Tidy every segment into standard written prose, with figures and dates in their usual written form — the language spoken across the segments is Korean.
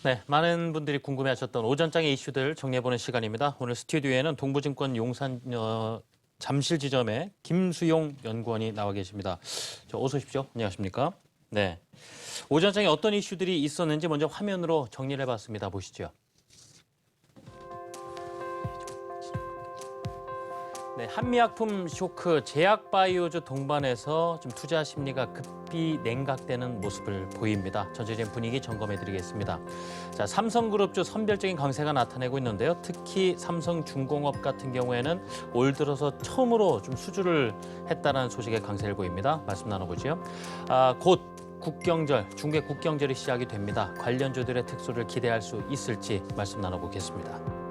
네, 많은 분들이 궁금해하셨던 오전장의 이슈들 정리해보는 시간입니다. 오늘 스튜디오에는 동부증권 용산 잠실 지점의 김수용 연구원이 나와 계십니다. 어서 오십시오. 안녕하십니까? 네, 오전장에 어떤 이슈들이 있었는지 먼저 화면으로 정리를 해봤습니다. 보시죠. 네, 한미약품 쇼크, 제약바이오주 동반해서 좀 투자 심리가 급히 냉각되는 모습을 보입니다. 전체적인 분위기 점검해드리겠습니다. 자, 삼성그룹주 선별적인 강세가 나타내고 있는데요. 특히 삼성중공업 같은 경우에는 올 들어서 처음으로 좀 수주를 했다는 소식에 강세를 보입니다. 말씀 나눠보죠. 곧 국경절, 중개 국경절이 시작이 됩니다. 관련주들의 특수를 기대할 수 있을지 말씀 나눠보겠습니다.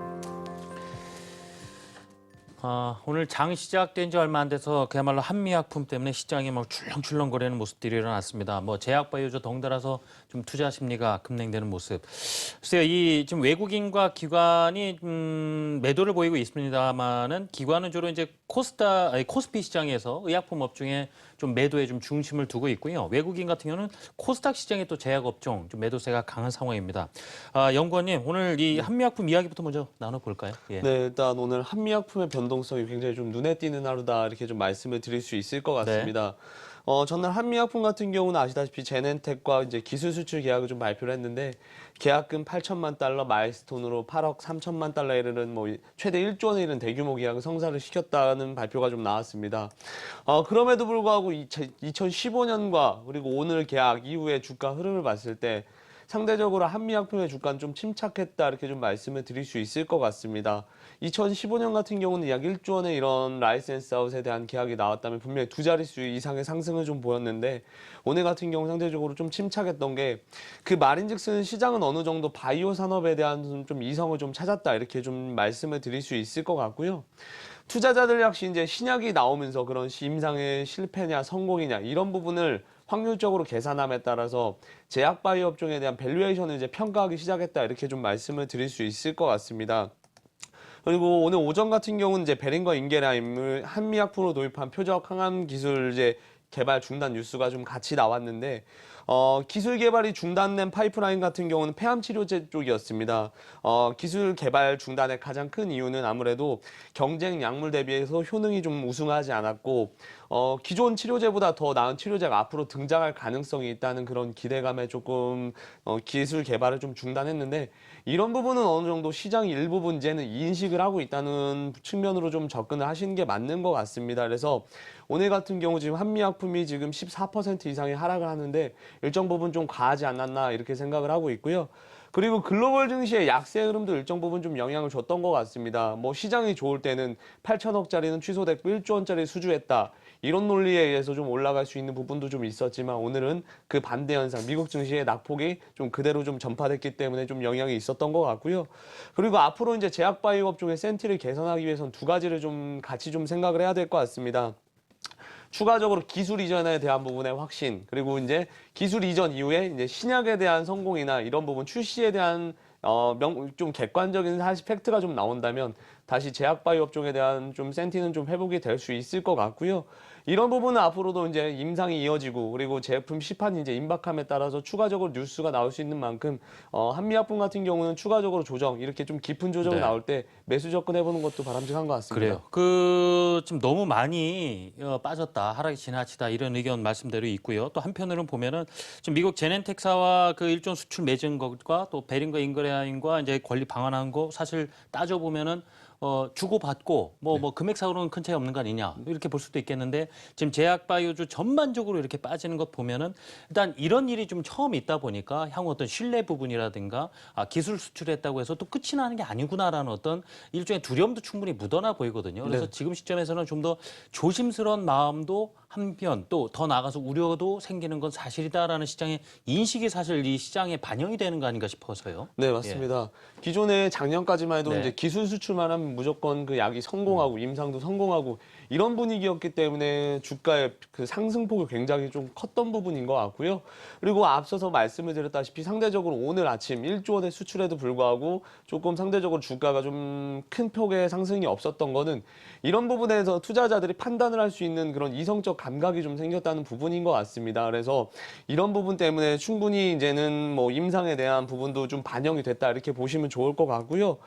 오늘 장 시작된 지 얼마 안 돼서 그야말로 한미약품 때문에 시장이 막 출렁출렁거리는 모습들이 일어났습니다. 제약바이오주 덩달아서 좀 투자 심리가 급냉되는 모습. 글쎄요, 이 지금 외국인과 기관이 매도를 보이고 있습니다만은 기관은 주로 이제 코스피 시장에서 의약품 업종에 좀 매도에 좀 중심을 두고 있고요. 외국인 같은 경우는 코스닥 시장에 또 제약업종 좀 매도세가 강한 상황입니다. 연구원님, 오늘 이 한미약품 이야기부터 먼저 나눠볼까요? 예. 네, 일단 오늘 한미약품의 변동성이 굉장히 좀 눈에 띄는 하루다 이렇게 좀 말씀을 드릴 수 있을 것 같습니다. 전날 한미약품 같은 경우는 아시다시피 제넨텍과 이제 기술 수출 계약을 좀 발표를 했는데 계약금 8천만 달러 마일스톤으로 8억 3천만 달러에 이르는 최대 1조 원에 이르는 대규모 계약을 성사를 시켰다는 발표가 좀 나왔습니다. 그럼에도 불구하고 2015년과 그리고 오늘 계약 이후의 주가 흐름을 봤을 때 상대적으로 한미약품의 주가는 좀 침착했다 이렇게 좀 말씀을 드릴 수 있을 것 같습니다. 2015년 같은 경우는 약 1조 원의 이런 라이센스 아웃에 대한 계약이 나왔다면 분명히 두 자릿수 이상의 상승을 좀 보였는데 오늘 같은 경우 상대적으로 좀 침착했던 게 그 말인즉슨 시장은 어느 정도 바이오 산업에 대한 좀 이성을 좀 찾았다 이렇게 좀 말씀을 드릴 수 있을 것 같고요. 투자자들 역시 이제 신약이 나오면서 그런 임상의 실패냐 성공이냐 이런 부분을 확률적으로 계산함에 따라서 제약바이오 업종에 대한 밸류에이션을 이제 평가하기 시작했다 이렇게 좀 말씀을 드릴 수 있을 것 같습니다. 그리고 오늘 오전 같은 경우는 이제 베링거 인겔라임을 한미약품으로 도입한 표적 항암 기술 이제 개발 중단 뉴스가 좀 같이 나왔는데 기술 개발이 중단된 파이프라인 같은 경우는 폐암 치료제 쪽이었습니다. 기술 개발 중단의 가장 큰 이유는 아무래도 경쟁 약물 대비해서 효능이 좀 우승하지 않았고 기존 치료제보다 더 나은 치료제가 앞으로 등장할 가능성이 있다는 그런 기대감에 조금 기술 개발을 좀 중단했는데 이런 부분은 어느 정도 시장 일부분 이제는 인식을 하고 있다는 측면으로 좀 접근을 하시는 게 맞는 것 같습니다. 그래서 오늘 같은 경우 지금 한미약품이 지금 14% 이상의 하락을 하는데 일정 부분 좀 과하지 않았나 이렇게 생각을 하고 있고요. 그리고 글로벌 증시의 약세 흐름도 일정 부분 좀 영향을 줬던 것 같습니다. 시장이 좋을 때는 8천억짜리는 취소됐고 1조 원짜리 수주했다. 이런 논리에 의해서 좀 올라갈 수 있는 부분도 좀 있었지만 오늘은 그 반대 현상, 미국 증시의 낙폭이 좀 그대로 좀 전파됐기 때문에 좀 영향이 있었던 것 같고요. 그리고 앞으로 이제 제약바이오 업종의 센티를 개선하기 위해서는 두 가지를 좀 같이 좀 생각을 해야 될 것 같습니다. 추가적으로 기술 이전에 대한 부분의 확신, 그리고 이제 기술 이전 이후에 이제 신약에 대한 성공이나 이런 부분 출시에 대한 좀 객관적인 사실 팩트가 좀 나온다면 다시 제약바이오 업종에 대한 좀 센티는 좀 회복이 될 수 있을 것 같고요. 이런 부분은 앞으로도 이제 임상이 이어지고 그리고 제품 시판이 이제 임박함에 따라서 추가적으로 뉴스가 나올 수 있는 만큼 한미약품 같은 경우는 추가적으로 조정 이렇게 좀 깊은 조정이 네. 나올 때 매수 접근해보는 것도 바람직한 것 같습니다. 그래요. 지금 너무 많이 빠졌다, 하락이 지나치다 이런 의견 말씀대로 있고요. 또 한편으로는 보면은 지금 미국 제넨텍사와 그 일종 수출 맺은 것과 또 베링거 인그레아임과 이제 권리 방한한 거 사실 따져 보면은 주고받고 금액상으로는 큰 차이 없는 거 아니냐 이렇게 볼 수도 있겠는데 지금 제약바이오주 전반적으로 이렇게 빠지는 것 보면은 일단 이런 일이 좀 처음 있다 보니까 향후 어떤 신뢰 부분이라든가 기술 수출했다고 해서 또 끝이 나는 게 아니구나라는 어떤 일종의 두려움도 충분히 묻어나 보이거든요. 그래서 네. 지금 시점에서는 좀 더 조심스러운 마음도 한편 또 더 나아가서 우려도 생기는 건 사실이다라는 시장의 인식이 사실 이 시장에 반영이 되는 거 아닌가 싶어서요. 네, 맞습니다. 기존에 작년까지만 해도 네. 이제 기술 수출만 하면 무조건 그 약이 성공하고 임상도 성공하고 이런 분위기였기 때문에 주가의 그 상승폭이 굉장히 좀 컸던 부분인 것 같고요. 그리고 앞서서 말씀을 드렸다시피 상대적으로 오늘 아침 1조 원의 수출에도 불구하고 조금 상대적으로 주가가 좀 큰 폭의 상승이 없었던 거는 이런 부분에서 투자자들이 판단을 할 수 있는 그런 이성적 감각이 좀 생겼다는 부분인 것 같습니다. 그래서 이런 부분 때문에 충분히 이제는 뭐 임상에 대한 부분도 좀 반영이 됐다 이렇게 보시면 좋을 것 같고요.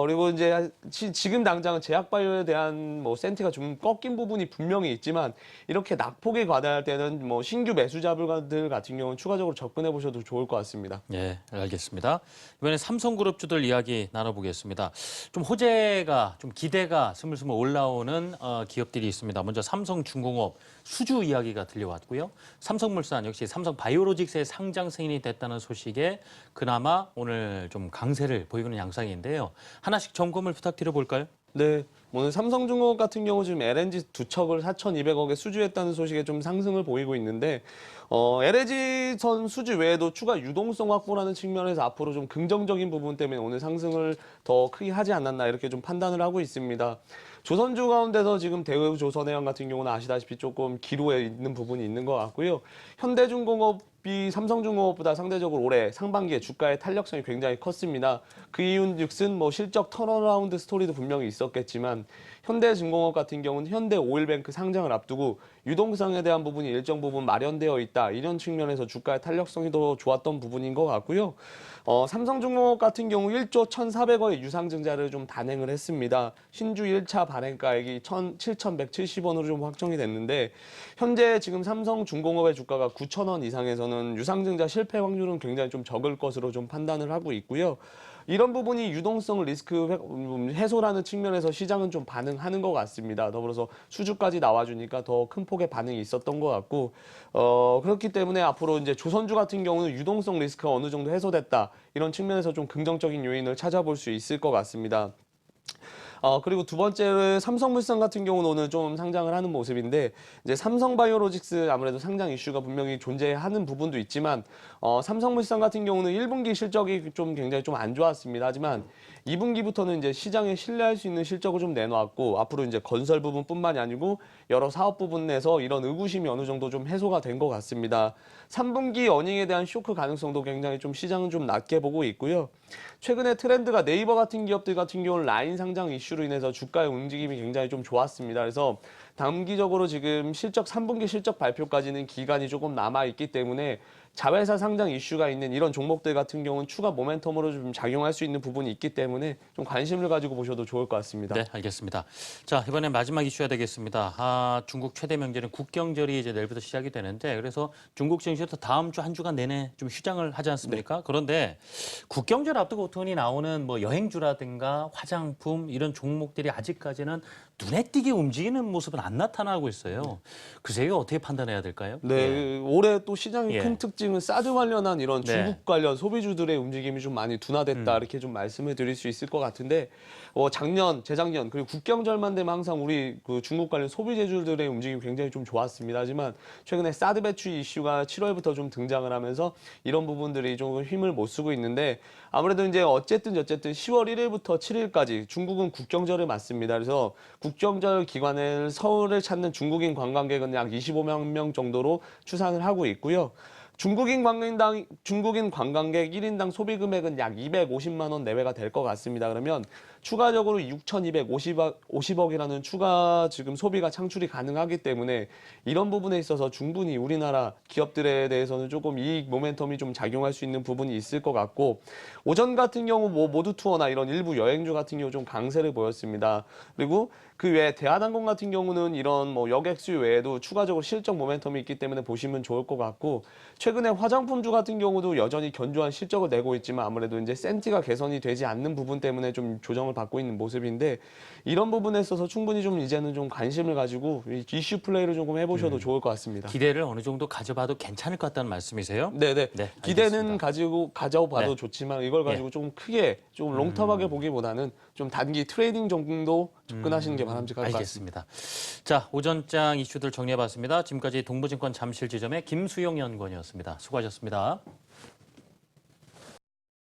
그리고 이제 지금 당장은 제약바이오에 대한 뭐 센티가 좀 꺾인 부분이 분명히 있지만 이렇게 낙폭에 과다할 때는 뭐 신규 매수자들 같은 경우는 추가적으로 접근해 보셔도 좋을 것 같습니다. 예, 알겠습니다. 이번에 삼성그룹주들 이야기 나눠보겠습니다. 좀 호재가, 좀 기대가 스물스물 올라오는 기업들이 있습니다. 먼저 삼성중공업 수주 이야기가 들려왔고요. 삼성물산 역시 삼성바이오로직스의 상장 승인이 됐다는 소식에 그나마 오늘 좀 강세를 보이는 양상인데요. 하나씩 점검을 부탁드려 볼까요? 네, 오늘 삼성중공업 같은 경우 지금 LNG 두 척을 4,200억에 수주했다는 소식에 좀 상승을 보이고 있는데 LNG 선 수주 외에도 추가 유동성 확보라는 측면에서 앞으로 좀 긍정적인 부분 때문에 오늘 상승을 더 크게 하지 않았나 이렇게 좀 판단을 하고 있습니다. 조선주 가운데서 지금 대우조선해양 같은 경우는 아시다시피 조금 기로에 있는 부분이 있는 것 같고요. 현대중공업이 삼성중공업보다 상대적으로 올해 상반기에 주가의 탄력성이 굉장히 컸습니다. 그 이유는 뭐 실적 턴어라운드 스토리도 분명히 있었겠지만 현대중공업 같은 경우는 현대오일뱅크 상장을 앞두고 유동성에 대한 부분이 일정 부분 마련되어 있다. 이런 측면에서 주가의 탄력성이 더 좋았던 부분인 것 같고요. 삼성중공업 같은 경우 1조 1,400억의 유상증자를 좀 단행을 했습니다. 신주 1차 발행가액이 7,170원으로 좀 확정이 됐는데 현재 지금 삼성중공업의 주가가 9,000원 이상에서는 유상증자 실패 확률은 굉장히 좀 적을 것으로 좀 판단을 하고 있고요. 이런 부분이 유동성 리스크 해소라는 측면에서 시장은 좀 반응하는 것 같습니다. 더불어서 수주까지 나와주니까 더 큰 폭의 반응이 있었던 것 같고, 그렇기 때문에 앞으로 이제 조선주 같은 경우는 유동성 리스크가 어느 정도 해소됐다. 이런 측면에서 좀 긍정적인 요인을 찾아볼 수 있을 것 같습니다. 그리고 두 번째로 삼성물산 같은 경우는 오늘 좀 상장을 하는 모습인데 이제 삼성바이오로직스 아무래도 상장 이슈가 분명히 존재하는 부분도 있지만 삼성물산 같은 경우는 1분기 실적이 좀 굉장히 좀 안 좋았습니다. 하지만 2분기부터는 이제 시장에 신뢰할 수 있는 실적을 좀 내놓았고 앞으로 이제 건설 부분뿐만이 아니고 여러 사업 부분에서 이런 의구심이 어느 정도 좀 해소가 된 것 같습니다. 3분기 어닝에 대한 쇼크 가능성도 굉장히 좀 시장은 좀 낮게 보고 있고요. 최근에 트렌드가 네이버 같은 기업들 같은 경우는 라인 상장 이슈로 인해서 주가의 움직임이 굉장히 좀 좋았습니다. 그래서 단기적으로 지금 3분기 실적 발표까지는 기간이 조금 남아 있기 때문에 자회사 상장 이슈가 있는 이런 종목들 같은 경우는 추가 모멘텀으로 좀 작용할 수 있는 부분이 있기 때문에 좀 관심을 가지고 보셔도 좋을 것 같습니다. 네, 알겠습니다. 자, 이번엔 마지막 이슈가 되겠습니다. 중국 최대 명절인 국경절이 이제 내일부터 시작이 되는데 그래서 중국 증시도 다음 주 한 주간 내내 좀 휴장을 하지 않습니까? 그런데 국경절 앞두고 돈이 나오는 뭐 여행주라든가 화장품 이런 종목들이 아직까지는 눈에 띄게 움직이는 모습은 안 나타나고 있어요. 글쎄요, 이거 어떻게 판단해야 될까요? 네, 올해 또 시장의 예. 큰 특징은 사드 관련한 이런 네. 중국 관련 소비주들의 움직임이 좀 많이 둔화됐다 이렇게 좀 말씀을 드릴 수 있을 것 같은데 작년, 재작년 그리고 국경절만 되면 항상 우리 그 중국 관련 소비재주들의 움직임이 굉장히 좀 좋았습니다. 하지만 최근에 사드 배치 이슈가 7월부터 좀 등장을 하면서 이런 부분들이 조금 힘을 못 쓰고 있는데 아무래도 이제 어쨌든 10월 1일부터 7일까지 중국은 국경절을 맞습니다. 그래서 국경절 기간에 서울을 찾는 중국인 관광객은 약 25만 명 정도로 추산을 하고 있고요. 중국인 관광객 1인당 소비 금액은 약 250만 원 내외가 될 것 같습니다. 그러면 추가적으로 6,250억이라는 추가 지금 소비가 창출이 가능하기 때문에 이런 부분에 있어서 충분히 우리나라 기업들에 대해서는 조금 이익 모멘텀이 좀 작용할 수 있는 부분이 있을 것 같고 오전 같은 경우 뭐 모두 투어나 이런 일부 여행주 같은 경우 좀 강세를 보였습니다. 그리고 그 외에 대한항공 같은 경우는 이런 뭐 여객 수요 외에도 추가적으로 실적 모멘텀이 있기 때문에 보시면 좋을 것 같고 최근에 화장품주 같은 경우도 여전히 견조한 실적을 내고 있지만 아무래도 이제 센티가 개선이 되지 않는 부분 때문에 좀 조정을 받고 있는 모습인데 이런 부분에 있어서 충분히 좀 이제는 좀 관심을 가지고 이슈 플레이를 조금 해보셔도 좋을 것 같습니다. 기대를 어느 정도 가져봐도 괜찮을 것 같다는 말씀이세요? 네네. 네, 기대는 알겠습니다. 가져봐도 네. 좋지만 이걸 가지고 좀 크게 좀 롱텀하게 보기보다는 좀 단기 트레이딩 정도 접근하시는 게 바람직할 것 같습니다. 알겠습니다. 자, 오전장 이슈들 정리해봤습니다. 지금까지 동부증권 잠실지점의 김수용 연구원이었습니다. 수고하셨습니다.